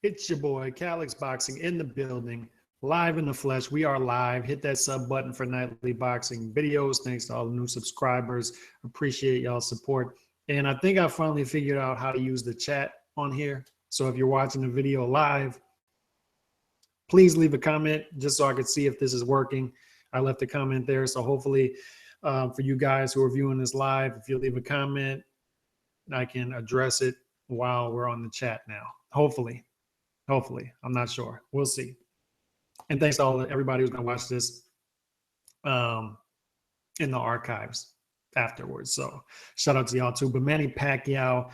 It's your boy, Calix Boxing, in the building, live in the flesh. We are live. Hit that sub button for nightly boxing videos. Thanks to all the new subscribers. Appreciate y'all's support. And I think I finally figured out how to use the chat on here. So if you're watching the video live, please leave a comment just so I could see if this is working. I left a comment there. So hopefully for you guys who are viewing this live, if you leave a comment, I can address it while we're on the chat now. Hopefully, I'm not sure. We'll see. And thanks to everybody who's going to watch this in the archives afterwards. So shout out to y'all too. But Manny Pacquiao,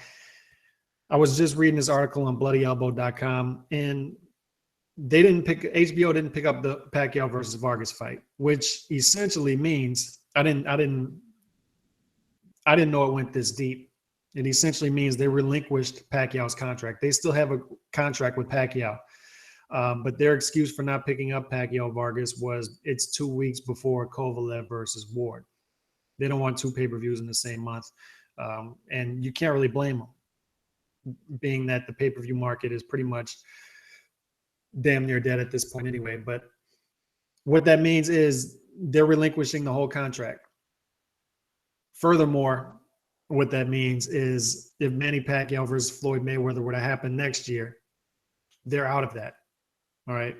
I was just reading this article on bloodyelbow.com, and HBO didn't pick up the Pacquiao versus Vargas fight, which essentially means I didn't know it went this deep. It essentially means they relinquished Pacquiao's contract. They still have a contract with Pacquiao. But their excuse for not picking up Pacquiao Vargas was it's 2 weeks before Kovalev versus Ward. They don't want two pay-per-views in the same month. And you can't really blame them, being that the pay-per-view market is pretty much damn near dead at this point anyway. But what that means is they're relinquishing the whole contract. Furthermore, what that means is if Manny Pacquiao versus Floyd Mayweather were to happen next year, they're out of that. All right.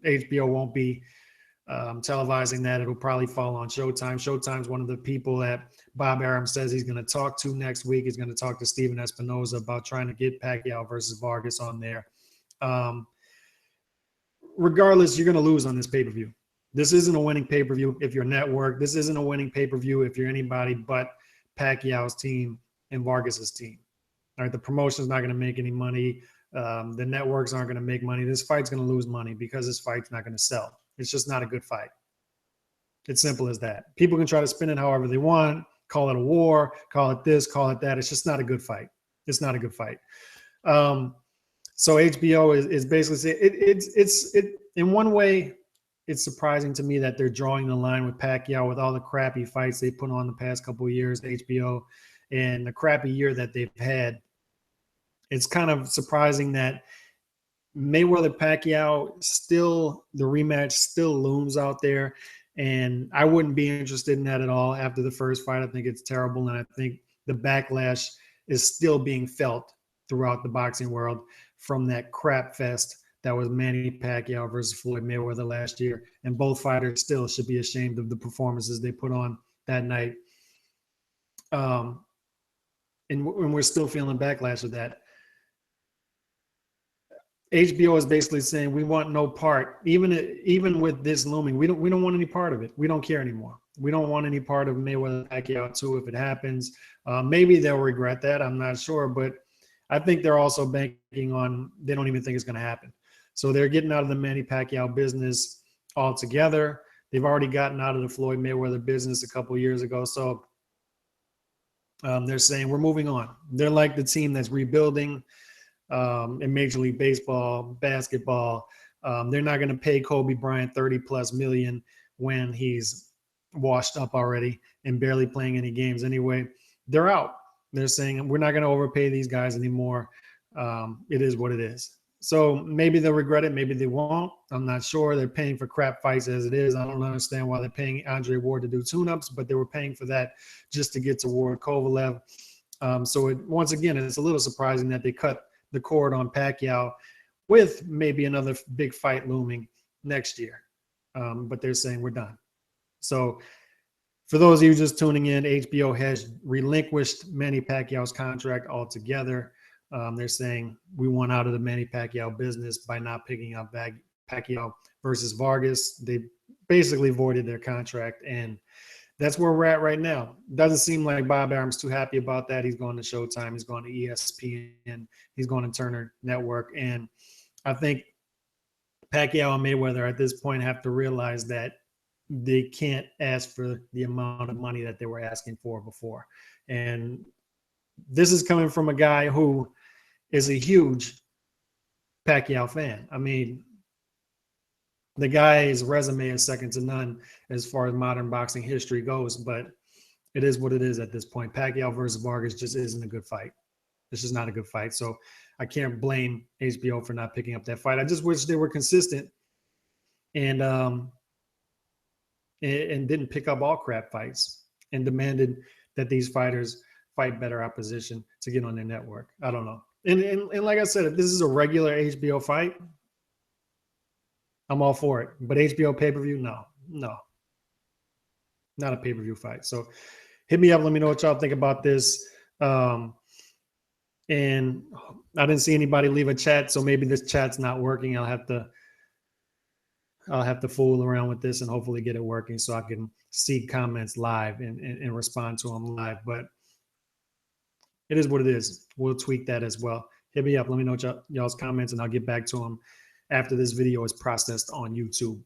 HBO won't be televising that. It'll probably fall on Showtime. Showtime's one of the people that Bob Arum says he's going to talk to next week. He's going to talk to Steven Espinoza about trying to get Pacquiao versus Vargas on there. Regardless, you're going to lose on this pay-per-view. This isn't a winning pay-per-view if you're a network. This isn't a winning pay-per-view if you're anybody but Pacquiao's team and Vargas's team. All right, the promotion's not going to make any money. The networks aren't going to make money. This fight's going to lose money because this fight's not going to sell. It's just not a good fight. It's simple as that. People can try to spin it however they want, call it a war, call it this, call it that. It's just not a good fight. It's not a good fight. So HBO is basically saying it's in one way, it's surprising to me that they're drawing the line with Pacquiao with all the crappy fights they put on the past couple of years, HBO, and the crappy year that they've had. It's kind of surprising that Mayweather-Pacquiao still, the rematch still looms out there, and I wouldn't be interested in that at all after the first fight. I think it's terrible, and I think the backlash is still being felt throughout the boxing world from that crap fest that was Manny Pacquiao versus Floyd Mayweather last year. And both fighters still should be ashamed of the performances they put on that night. And we're still feeling backlash of that. HBO is basically saying we want no part, even with this looming. We don't want any part of it. We don't care anymore. We don't want any part of Mayweather Pacquiao too. If it happens, maybe they'll regret that. I'm not sure, but I think they're also banking on they don't even think it's going to happen. So they're getting out of the Manny Pacquiao business altogether. They've already gotten out of the Floyd Mayweather business a couple of years ago. So they're saying we're moving on. They're like the team that's rebuilding in Major League Baseball, basketball. They're not going to pay Kobe Bryant $30+ million when he's washed up already and barely playing any games anyway. They're out. They're saying we're not going to overpay these guys anymore. It is what it is. So maybe they'll regret it. Maybe they won't. I'm not sure. They're paying for crap fights as it is. I don't understand why they're paying Andre Ward to do tune-ups, but they were paying for that just to get to Ward Kovalev. So once again, it's a little surprising that they cut the cord on Pacquiao with maybe another big fight looming next year. But they're saying we're done. So for those of you just tuning in, HBO has relinquished Manny Pacquiao's contract altogether. They're saying we want out of the Manny Pacquiao business by not picking up Pacquiao versus Vargas. They basically voided their contract, and that's where we're at right now. Doesn't seem like Bob Arum's too happy about that. He's going to Showtime. He's going to ESPN. He's going to Turner Network. And I think Pacquiao and Mayweather at this point have to realize that they can't ask for the amount of money that they were asking for before. And this is coming from a guy who is a huge Pacquiao fan. I mean, the guy's resume is second to none as far as modern boxing history goes, but it is what it is at this point. Pacquiao versus Vargas just isn't a good fight. This is not a good fight. So I can't blame HBO for not picking up that fight. I just wish they were consistent and didn't pick up all crap fights and demanded that these fighters fight better opposition to get on their network. I don't know. And like I said, if this is a regular HBO fight, I'm all for it. But HBO pay-per-view, no, not a pay-per-view fight. So hit me up. Let me know what y'all think about this. And I didn't see anybody leave a chat, so maybe this chat's not working. I'll have to fool around with this and hopefully get it working so I can see comments live and respond to them live. But it is what it is. We'll tweak that as well. Hit me up. Let me know y'all's comments, and I'll get back to them after this video is processed on YouTube.